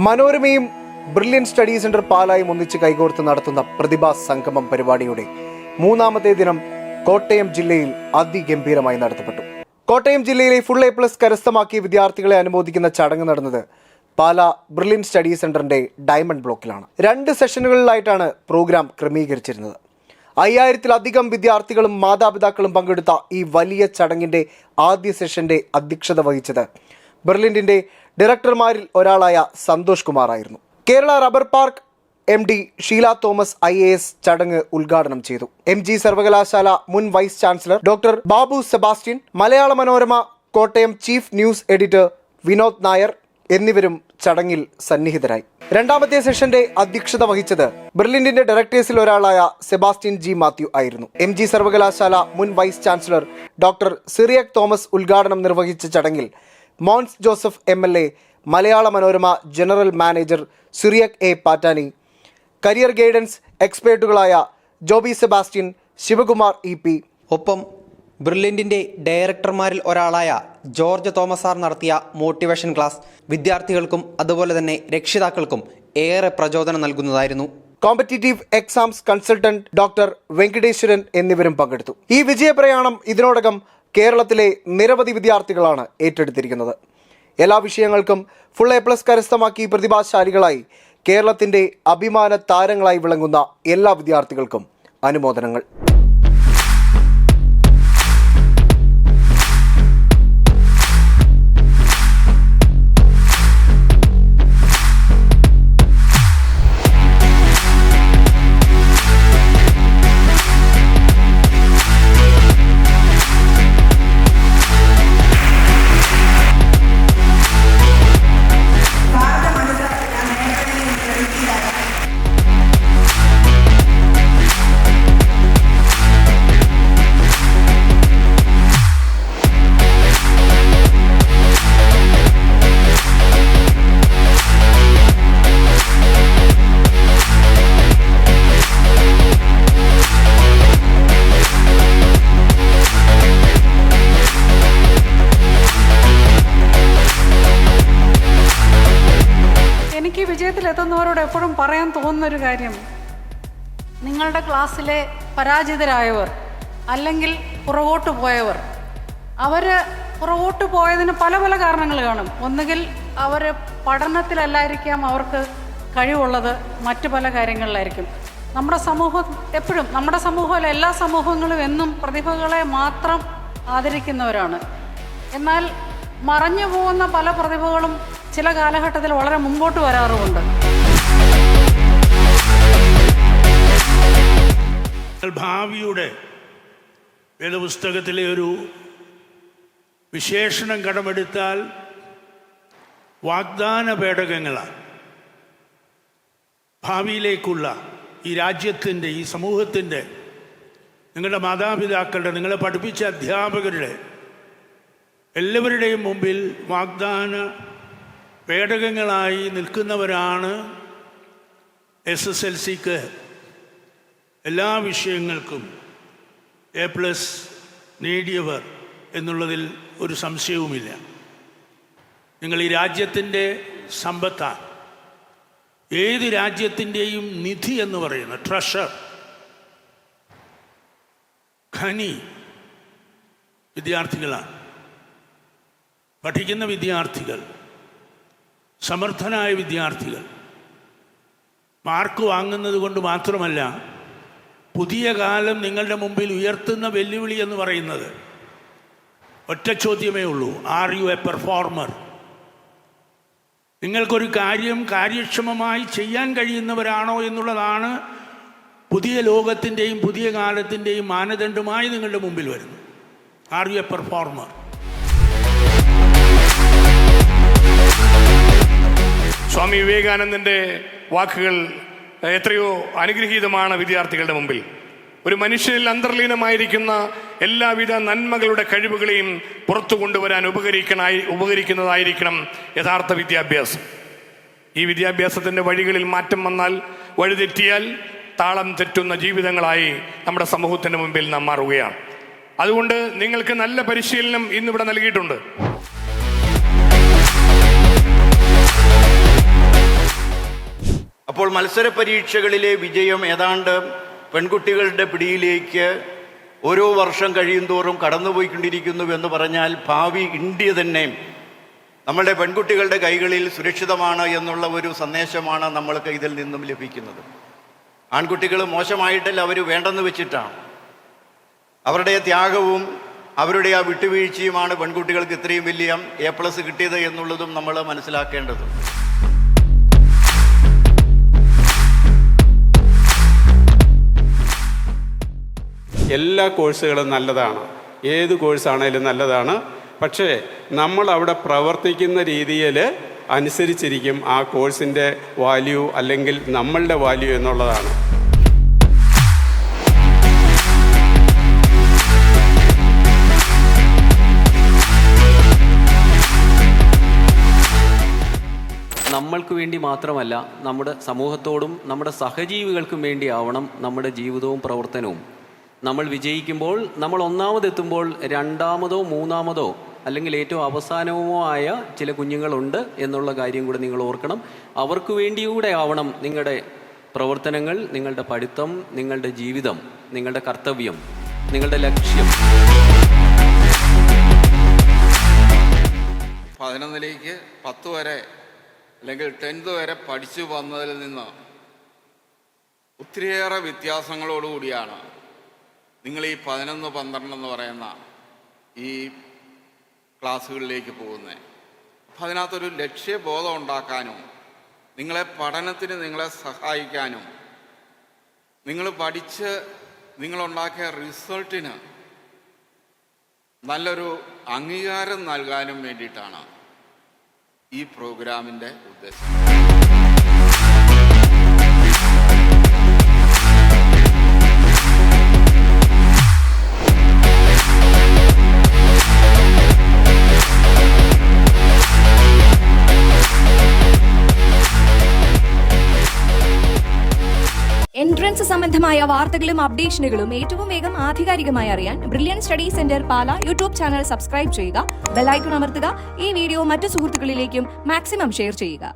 മനോരമയും brilliant study centre പാലായും ഒന്നിച്ച് കൈകോർത്ത് നടത്തുന്ന പ്രതിഭാ സംഗമം പരിപാടിയുടെ മൂന്നാമത്തെ ദിനം കോട്ടയം ജില്ലയിൽ അതിഗംഭീരമായി നടത്തപ്പെട്ടു. കോട്ടയം ജില്ലയിലെ ഫുൾ A+ കരസ്ഥമാക്കിയ വിദ്യാർത്ഥികളെ അനുമോദിക്കുന്ന ചടങ്ങ് നടന്നത് പാലാ ബ്രില്യൻ സ്റ്റഡി സെന്ററിന്റെ ഡയമണ്ട് ബ്ലോക്കിലാണ്. 2 സെഷനുകളിലായിട്ടാണ് പ്രോഗ്രാം ക്രമീകരിച്ചിരുന്നത്. 5000-ലധികം വിദ്യാർത്ഥികളും മാതാപിതാക്കളും പങ്കെടുത്ത ഈ വലിയ ചടങ്ങിന്റെ ആദ്യ സെഷന്റെ അധ്യക്ഷത വഹിച്ചത് ബ്രില്യന്റിന്റെ ഡയറക്ടർമാരിൽ ഒരാളായ സന്തോഷ് കുമാർ ആയിരുന്നു. Kerala rubber park MD Sheela Thomas IAS ചടങ്ങ് ഉദ്ഘാടനം ചെയ്തു. MG സർവകലാശാല മുൻ vice chancellor doctor Babu Sebastian, Malayala Manorama Kottayam chief news editor Vinod Nair എന്നിവരും ചടങ്ങിൽ സന്നിഹിതരായി. രണ്ടാമത്തെ സെഷന്റെ അധ്യക്ഷത വഹിച്ചത് ബ്രില്യന്റിന്റെ ഡയറക്ടേഴ്സിൽ ഒരാളായ സെബാസ്റ്റ്യൻ G. മാത്യു ആയിരുന്നു. MG സർവകലാശാല മുൻ vice chancellor doctor Cyriac Thomas ഉദ്ഘാടനം നിർവഹിച്ച ചടങ്ങിൽ Mons Joseph MLA, Malayala Manorama general manager Cyriac A. Pattani, career guidance എക്സ്പേർട്ടുകളായ ജോബി സെബാസ്റ്റ്യൻ, ശിവകുമാർ EP, ഒപ്പം ബ്രില്യന്റിന്റെ ഡയറക്ടർമാരിൽ ഒരാളായ ജോർജ് തോമസ് ആർ നടത്തിയ മോട്ടിവേഷൻ ക്ലാസ് വിദ്യാർത്ഥികൾക്കും അതുപോലെ തന്നെ രക്ഷിതാക്കൾക്കും ഏറെ പ്രചോദനം നൽകുന്നതായിരുന്നു. Competitive exams consultant doctor Venkateswaran എന്നിവരും പങ്കെടുത്തു. ഈ വിജയപ്രയാണം ഇതിനോടകം കേരളത്തിലെ നിരവധി വിദ്യാർത്ഥികളാണ് ഏറ്റെടുത്തിരിക്കുന്നത്. എല്ലാ വിഷയങ്ങൾക്കും ഫുൾ A+ കരസ്ഥമാക്കി പ്രതിഭാശാലികളായി കേരളത്തിന്റെ അഭിമാന താരങ്ങളായി വിളങ്ങുന്ന എല്ലാ വിദ്യാർത്ഥികൾക്കും അനുമോദനങ്ങൾ. എനിക്ക് വിജയത്തിലെത്തുന്നവരോട് എപ്പോഴും പറയാൻ തോന്നുന്നൊരു കാര്യം, നിങ്ങളുടെ ക്ലാസ്സിലെ പരാജിതരായവർ അല്ലെങ്കിൽ പുറകോട്ട് പോയവർ, അവർ പുറകോട്ട് പോയതിന് പല പല കാരണങ്ങൾ കാണും. ഒന്നുകിൽ അവർ പഠനത്തിലല്ലായിരിക്കാം അവർക്ക് കഴിവുള്ളത്, മറ്റു പല കാര്യങ്ങളിലായിരിക്കും. നമ്മുടെ സമൂഹം എല്ലാ സമൂഹങ്ങളും എന്നും പ്രതിഭകളെ മാത്രം ആദരിക്കുന്നവരാണ്. എന്നാൽ മറഞ്ഞു പോകുന്ന പല പ്രതിഭകളും ചില കാലഘട്ടത്തിൽ വളരെ മുമ്പോട്ട് വരാറുമുണ്ട്. ഭാവിയുടെ വേദപുസ്തകത്തിലെ ഒരു വിശേഷണം കടമെടുത്താൽ വാഗ്ദാന പേടകങ്ങളാണ്. ഭാവിയിലേക്കുള്ള ഈ രാജ്യത്തിൻ്റെ, ഈ സമൂഹത്തിൻ്റെ, നിങ്ങളുടെ മാതാപിതാക്കളുടെ, നിങ്ങളെ പഠിപ്പിച്ച അധ്യാപകരുടെ എല്ലാവരുടെയും മുമ്പിൽ വാഗ്ദാന പേടകങ്ങളായി നിൽക്കുന്നവരാണ് SSLCക്ക് എല്ലാ വിഷയങ്ങൾക്കും A+ നേടിയവർ എന്നുള്ളതിൽ ഒരു സംശയവുമില്ല. നിങ്ങൾ ഈ രാജ്യത്തിൻ്റെ സമ്പത്താണ്. ഏത് രാജ്യത്തിൻ്റെയും നിധി എന്ന് പറയുന്ന ട്രഷർ, ഖനി വിദ്യാർത്ഥികളാണ്. പഠിക്കുന്ന വിദ്യാർത്ഥികൾ, സമർത്ഥനായ വിദ്യാർത്ഥികൾ. മാർക്ക് വാങ്ങുന്നത് കൊണ്ട് മാത്രമല്ല, പുതിയ കാലം നിങ്ങളുടെ മുമ്പിൽ ഉയർത്തുന്ന വെല്ലുവിളി എന്ന് പറയുന്നത് ഒറ്റ ചോദ്യമേ ഉള്ളൂ: ആർ യു എ പെർഫോമർ? നിങ്ങൾക്കൊരു കാര്യം കാര്യക്ഷമമായി ചെയ്യാൻ കഴിയുന്നവരാണോ എന്നുള്ളതാണ് പുതിയ ലോകത്തിൻ്റെയും പുതിയ കാലത്തിൻ്റെയും മാനദണ്ഡമായി നിങ്ങളുടെ മുമ്പിൽ വരുന്നു. Are you a performer? Swami വിവേകാനന്ദൻ്റെ വാക്കുകൾ എത്രയോ അനുഗ്രഹീതമാണ് വിദ്യാർത്ഥികളുടെ മുമ്പിൽ. ഒരു മനുഷ്യനിൽ അന്തർലീനമായിരിക്കുന്ന എല്ലാവിധ നന്മകളുടെ കഴിവുകളെയും പുറത്തു കൊണ്ടുവരാൻ ഉപകരിക്കുന്നതായിരിക്കണം യഥാർത്ഥ വിദ്യാഭ്യാസം. ഈ വിദ്യാഭ്യാസത്തിൻ്റെ വഴികളിൽ മാറ്റം വന്നാൽ, വഴിതെറ്റിയാൽ താളം തെറ്റുന്ന ജീവിതങ്ങളായി നമ്മുടെ സമൂഹത്തിൻ്റെ മുമ്പിൽ നാം മാറുകയാണ്. അതുകൊണ്ട് നിങ്ങൾക്ക് നല്ല പരിശീലനം ഇന്നിവിടെ നൽകിയിട്ടുണ്ട്. മത്സര പരീക്ഷകളിലെ വിജയം ഏതാണ്ട് പെൺകുട്ടികളുടെ പിടിയിലേക്ക് ഓരോ വർഷം കഴിയുന്തോറും കടന്നുപോയിക്കൊണ്ടിരിക്കുന്നു എന്ന് പറഞ്ഞാൽ ഭാവി ഇന്ത്യ തന്നെ നമ്മളുടെ പെൺകുട്ടികളുടെ കൈകളിൽ സുരക്ഷിതമാണ് എന്നുള്ള ഒരു സന്ദേശമാണ് നമ്മൾക്ക് ഇതിൽ നിന്നും ലഭിക്കുന്നത്. ആൺകുട്ടികൾ മോശമായിട്ടല്ല, അവർ വേണ്ടെന്ന് വെച്ചിട്ടാണ്. അവരുടെ ത്യാഗവും അവരുടെ ആ വിട്ടുവീഴ്ചയുമാണ് പെൺകുട്ടികൾക്ക് ഇത്രയും വലിയ A+ കിട്ടിയത് എന്നുള്ളതും നമ്മൾ മനസ്സിലാക്കേണ്ടത്. എല്ലാ കോഴ്സുകളും നല്ലതാണ്, ഏത് കോഴ്സാണേലും നല്ലതാണ്. പക്ഷേ നമ്മൾ അവിടെ പ്രവർത്തിക്കുന്ന രീതിയിൽ അനുസരിച്ചിരിക്കും ആ കോഴ്സിൻ്റെ വാല്യൂ അല്ലെങ്കിൽ നമ്മളുടെ വാല്യൂ എന്നുള്ളതാണ്. നമ്മൾക്ക് വേണ്ടി മാത്രമല്ല, നമ്മുടെ സമൂഹത്തോടും നമ്മുടെ സഹജീവികൾക്കും വേണ്ടിയാവണം നമ്മുടെ ജീവിതവും പ്രവർത്തനവും. നമ്മൾ വിജയിക്കുമ്പോൾ, നമ്മൾ ഒന്നാമതെത്തുമ്പോൾ രണ്ടാമതോ മൂന്നാമതോ അല്ലെങ്കിൽ ഏറ്റവും അവസാനവുമോ ആയ ചില കുഞ്ഞുങ്ങളുണ്ട് എന്നുള്ള കാര്യം കൂടെ നിങ്ങൾ ഓർക്കണം. അവർക്ക് വേണ്ടിയൂടെ ആവണം നിങ്ങളുടെ പ്രവർത്തനങ്ങൾ, നിങ്ങളുടെ പഠിത്തം, നിങ്ങളുടെ ജീവിതം, നിങ്ങളുടെ കർത്തവ്യം, നിങ്ങളുടെ ലക്ഷ്യം. 11ലേക്ക് 10 വരെ അല്ലെങ്കിൽ 10th വരെ പഠിച്ചു വന്നതിൽ നിന്ന് ഒത്തിരിയേറെ വ്യത്യാസങ്ങളോടുകൂടിയാണ് നിങ്ങൾ ഈ 11, 12 എന്ന് പറയുന്ന ഈ ക്ലാസ്സുകളിലേക്ക് പോകുന്നത്. അപ്പം അതിനകത്തൊരു ലക്ഷ്യബോധം ഉണ്ടാക്കാനും നിങ്ങളെ പഠനത്തിന് നിങ്ങളെ സഹായിക്കാനും നിങ്ങൾ പഠിച്ച് നിങ്ങളുണ്ടാക്കിയ റിസൾട്ടിന് നല്ലൊരു അംഗീകാരം നൽകാനും വേണ്ടിയിട്ടാണ് ഈ പ്രോഗ്രാമിൻ്റെ ഉദ്ദേശം. എൻട്രൻസ് സംബന്ധമായ വാർത്തകളും അപ്ഡേഷനുകളും ഏറ്റവും വേഗം ആധികാരികമായി അറിയാൻ ബ്രില്യൻ സ്റ്റഡി സെന്റർ പാല യൂട്യൂബ് ചാനൽ സബ്സ്ക്രൈബ് ചെയ്യുക, ബെൽ ഐക്കൺ അമർത്തുക, ഈ വീഡിയോ മറ്റു സുഹൃത്തുക്കളിലേക്കും മാക്സിമം ഷെയർ ചെയ്യുക.